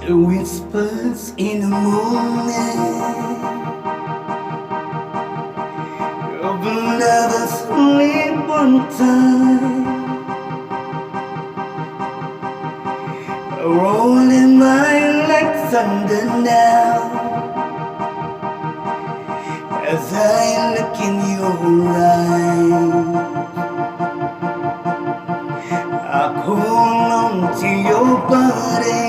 The whispers in the morning of another sleep one time, rolling mine like thunder now. As I look in your eyes, I hold on to your body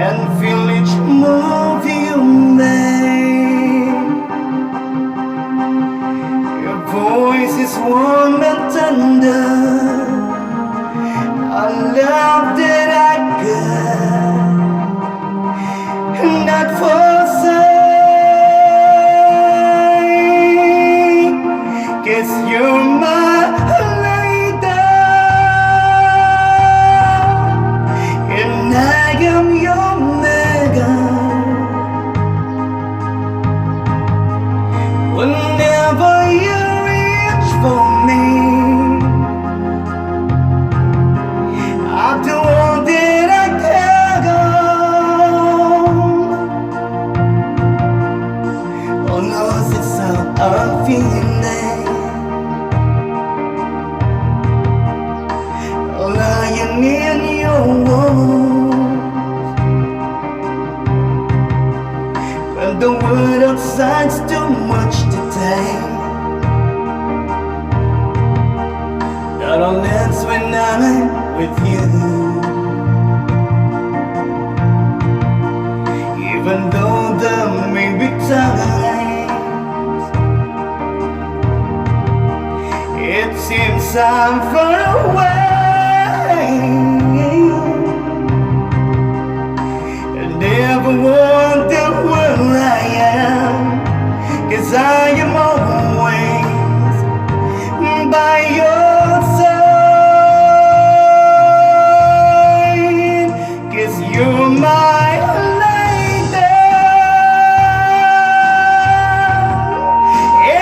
and feel each move you make. Your voice is warm and tender, a love that I got, not forsake. 'Cause you're my lady, and I am your mega. Whenever you reach for me, I'll do all that I can. Oh no, it's how I'm feeling. Lying in your walls, when the world outside's too much to take. That all ends when I'm with you. Even though there may be times it seems I'm far away, and never wonder where I am. 'Cause I am always by your side. 'Cause you're my lady,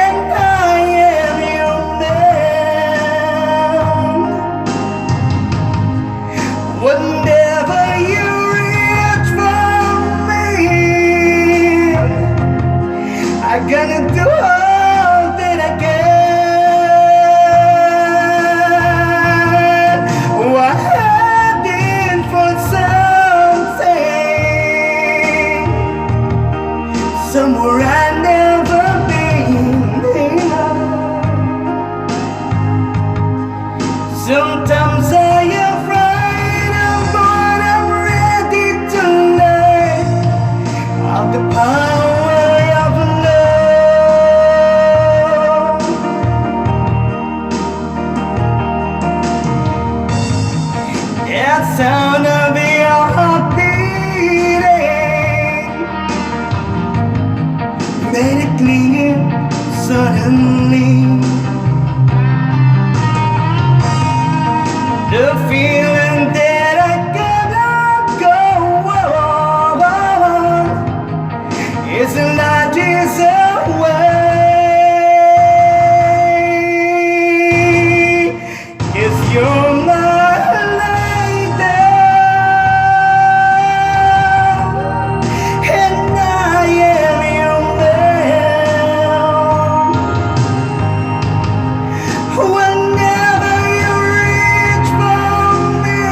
and I am your man. Whenever you reach for me, I gotta do all that I can. Oh, I'm heading for something, somewhere I've never been. Sometimes I am afraid, but I'm ready to let out the power of love. That sound of your heart beating made it clear suddenly. The feeling that I cannot go on is not this away. 'Cause you're my lady, and I am your man. Whenever you reach for me,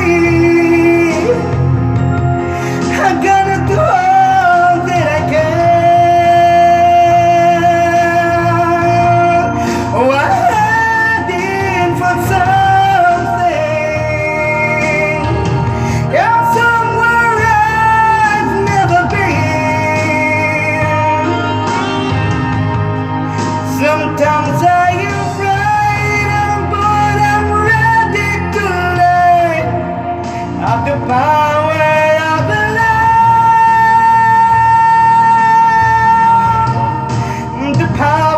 I gotta do all that I can. Oh, I'm heading for something, yeah, somewhere I've never been. Sometimes I am afraid, but I'm ready to let out the power of the love, the power